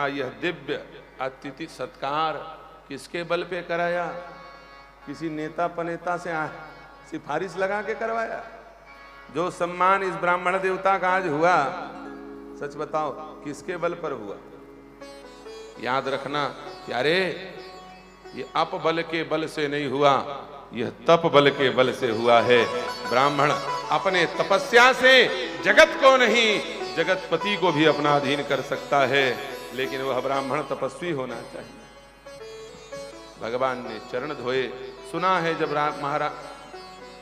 यह दिव्य अतिथि सत्कार किसके बल पे कराया? किसी नेता पनेता से सिफारिश लगा के करवाया? जो सम्मान इस ब्राह्मण देवता का आज हुआ, सच बताओ किसके बल पर हुआ? याद रखना प्यारे, ये अपबल के बल से नहीं हुआ, यह तप बल के बल से हुआ है। ब्राह्मण अपने तपस्या से जगत को नहीं, जगतपति को भी अपना अधीन कर सकता है, लेकिन वह ब्राह्मण तपस्वी होना चाहिए। भगवान ने चरण धोए। सुना है जब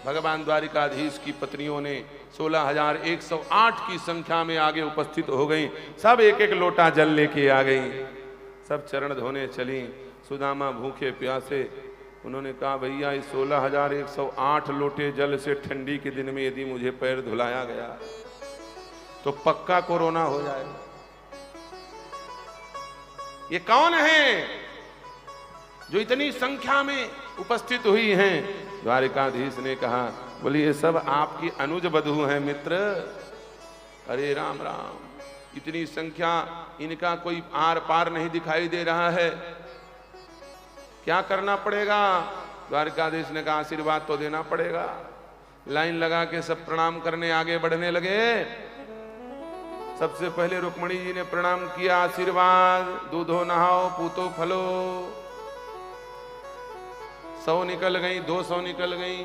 भगवान द्वारिकाधीश की पत्नियों ने 16,108 की संख्या में आगे उपस्थित हो गई, सब एक एक लोटा जल लेके आ गई, सब चरण धोने चली। सुदामा भूखे प्यासे, उन्होंने कहा भैया इस 16,108 लोटे जल से ठंडी के दिन में यदि मुझे पैर धुलाया गया तो पक्का कोरोना हो जाएगा। ये कौन है जो इतनी संख्या में उपस्थित हुई हैं? द्वारिकाधीश ने कहा, बोली ये सब आपकी अनुज बधू हैं मित्र। अरे राम राम, इतनी संख्या, इनका कोई आर पार नहीं दिखाई दे रहा है, क्या करना पड़ेगा? द्वारिकाधीश ने कहा आशीर्वाद तो देना पड़ेगा। लाइन लगा के सब प्रणाम करने आगे बढ़ने लगे। सबसे पहले रुक्मणी जी ने प्रणाम किया, आशीर्वाद, दूधो नहाओ पूतो फलो। 100 निकल गई, 200 निकल गई,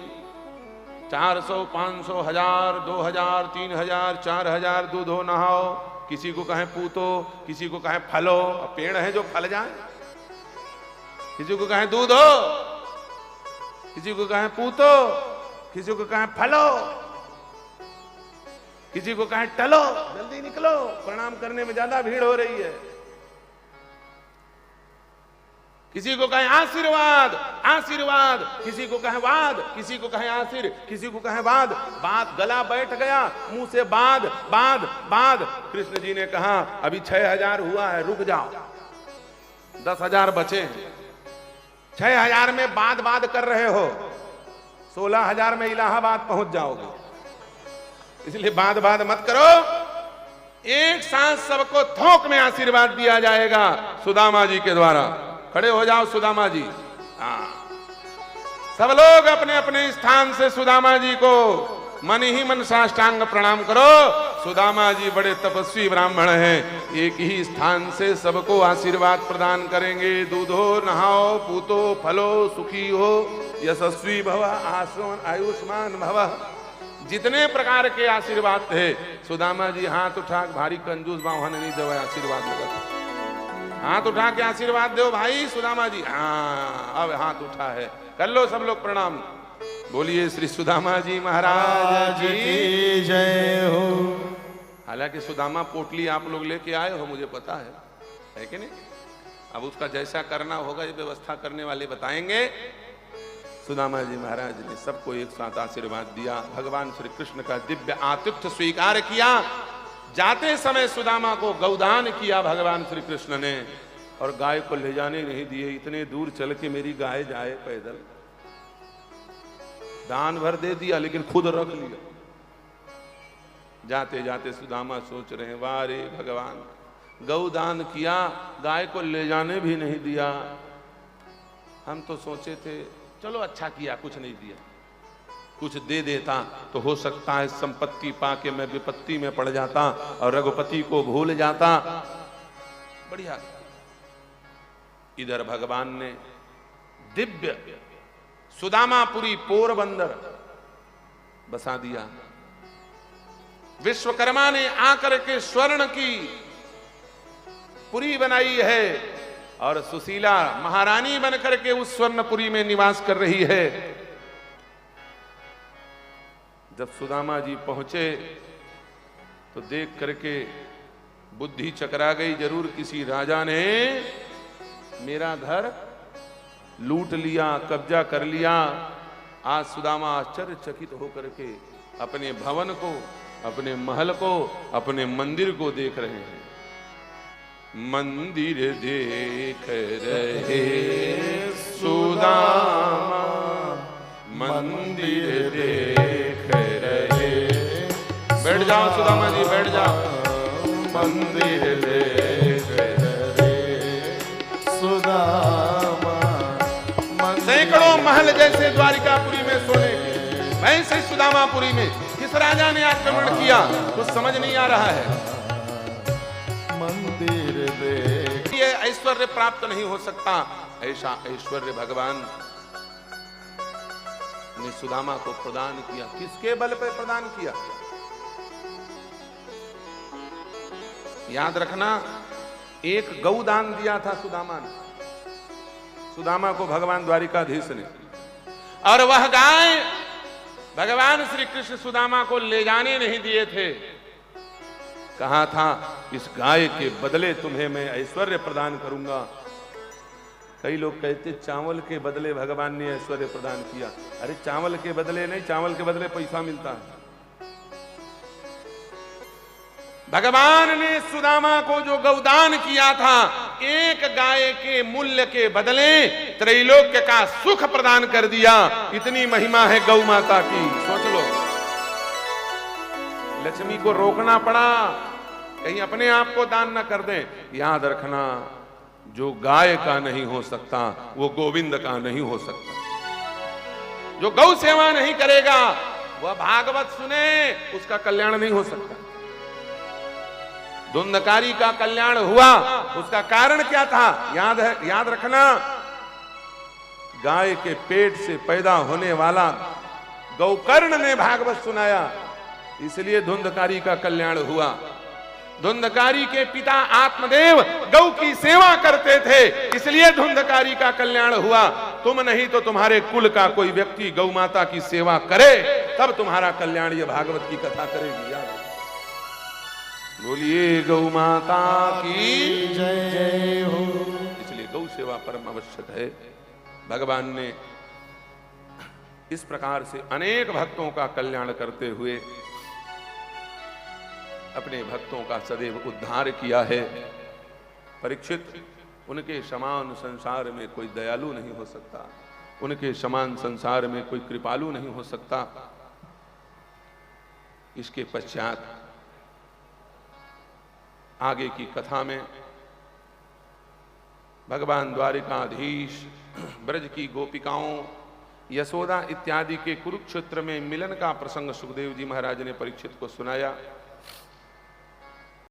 400, 500, 1000, 2000, 3000, 4000, दूधो नहाओ। किसी को कहें पूतो, किसी को कहें फलो, पेड़ है जो फल जाए, किसी को कहें दूधो, किसी को कहें पूतो, किसी को कहें फलो, किसी को कहें टलो, जल्दी निकलो, प्रणाम करने में ज्यादा भीड़ हो रही है। किसी को कहें आशीर्वाद, आशीर्वाद, किसी को कहें वाद, किसी को कहें आशीर, किसी को कहें वाद। बात गला बैठ गया, मुंह से बाद बाद बाद। कृष्ण जी ने कहा अभी 6000 हुआ है, रुक जाओ, 10,000 बचे हैं। 6000 में बाद बाद कर रहे हो, 16,000 में इलाहाबाद पहुंच जाओगे, इसलिए बाद बाद मत करो। एक साथ सबको थोक में आशीर्वाद दिया जाएगा सुदामा जी के द्वारा। खड़े हो जाओ सुदामा जी। सब लोग अपने अपने स्थान से सुदामा जी को मन ही मन साष्टांग प्रणाम करो। सुदामा जी बड़े तपस्वी ब्राह्मण हैं, एक ही स्थान से सबको आशीर्वाद प्रदान करेंगे। दूधो नहाओ पूतो फलो, सुखी हो, यशस्वी भव, आयुष्मान भव। जितने प्रकार के आशीर्वाद थे, सुदामा जी हाथ उठा, भारी कंजूस बाहुन नहीं दो आशीर्वाद लगा, हाथ उठा के आशीर्वाद दो भाई। सुदामा जी हाँ, अब हाथ उठा है, कर लो सब लोग प्रणाम। बोलिए श्री सुदामा जी महाराज की जय हो। हालांकि सुदामा पोटली आप लोग लेके आए हो, मुझे पता है कि नहीं? अब उसका जैसा करना होगा ये व्यवस्था करने वाले बताएंगे। सुदामा जी महाराज ने सबको एक साथ आशीर्वाद दिया। भगवान श्री कृष्ण का दिव्य आतिथ्य स्वीकार किया। जाते समय सुदामा को गौदान किया भगवान श्री कृष्ण ने, और गाय को ले जाने नहीं दिए। इतने दूर चल के मेरी गाय जाए पैदल, दान भर दे दिया लेकिन खुद रख लिया। जाते जाते सुदामा सोच रहे हैं, वाह रे भगवान, गौदान किया, गाय को ले जाने भी नहीं दिया। हम तो सोचे थे चलो अच्छा किया, कुछ नहीं दिया, कुछ दे देता तो हो सकता है संपत्ति पाके मैं विपत्ति में पड़ जाता और रघुपति को भूल जाता। बढ़िया। इधर भगवान ने दिव्य सुदामापुरी पोरबंदर बसा दिया। विश्वकर्मा ने आकर के स्वर्ण की पुरी बनाई है और सुशीला महारानी बनकर के उस स्वर्णपुरी में निवास कर रही है। जब सुदामा जी पहुंचे तो देख करके बुद्धि चकरा गई, जरूर किसी राजा ने मेरा घर लूट लिया, कब्जा कर लिया। आज सुदामा आश्चर्यचकित होकर के अपने भवन को, अपने महल को, अपने मंदिर को देख रहे हैं। मंदिर देख रहे सुदामा, मंदिर देख रहे। बैठ जाओ सुदामा जी, बैठ जाओ। मंदिर देख रहे जैसे द्वारिकापुरी में सोने के, वैसे सुदामापुरी में किस राजा ने आक्रमण किया कुछ समझ नहीं आ रहा है। मंदिर दे ये ऐश्वर्य प्राप्त नहीं हो सकता, ऐसा ऐश्वर्य भगवान ने सुदामा को प्रदान किया। किसके बल पर प्रदान किया? याद रखना, एक गौदान दिया था सुदामा ने, सुदामा को भगवान द्वारिकाधीश ने, और वह गाय भगवान श्री कृष्ण सुदामा को ले जाने नहीं दिए थे। कहा था इस गाय के बदले तुम्हें मैं ऐश्वर्य प्रदान करूंगा। कई लोग कहते चावल के बदले भगवान ने ऐश्वर्य प्रदान किया। अरे चावल के बदले नहीं, चावल के बदले पैसा मिलता है। भगवान ने सुदामा को जो गौदान किया था, एक गाय के मूल्य के बदले त्रैलोक्य का सुख प्रदान कर दिया। इतनी महिमा है गौ माता की, सोच लो। लक्ष्मी को रोकना पड़ा कहीं अपने आप को दान न कर दें। याद रखना, जो गाय का नहीं हो सकता वो गोविंद का नहीं हो सकता। जो गौ सेवा नहीं करेगा वह भागवत सुने उसका कल्याण नहीं हो सकता। धुंधकारी का कल्याण हुआ, उसका कारण क्या था? याद रखना, गाय के पेट से पैदा होने वाला गौकर्ण ने भागवत सुनाया, इसलिए धुंधकारी का कल्याण हुआ। धुंधकारी के पिता आत्मदेव गौ की सेवा करते थे, इसलिए धुंधकारी का कल्याण हुआ। तुम नहीं तो तुम्हारे कुल का कोई व्यक्ति गौ माता की सेवा करे, तब तुम्हारा कल्याण। ये भागवत की कथा करेगी। याद बोलिए गौ माता की जय हो। इसलिए गौ सेवा परम आवश्यक है। भगवान ने इस प्रकार से अनेक भक्तों का कल्याण करते हुए अपने भक्तों का सदैव उद्धार किया है। परीक्षित, उनके समान संसार में कोई दयालु नहीं हो सकता, उनके समान संसार में कोई कृपालु नहीं हो सकता। इसके पश्चात आगे की कथा में भगवान द्वारिकाधीश ब्रज की गोपिकाओं, यशोदा इत्यादि के कुरुक्षेत्र में मिलन का प्रसंग सुखदेव जी महाराज ने परीक्षित को सुनाया।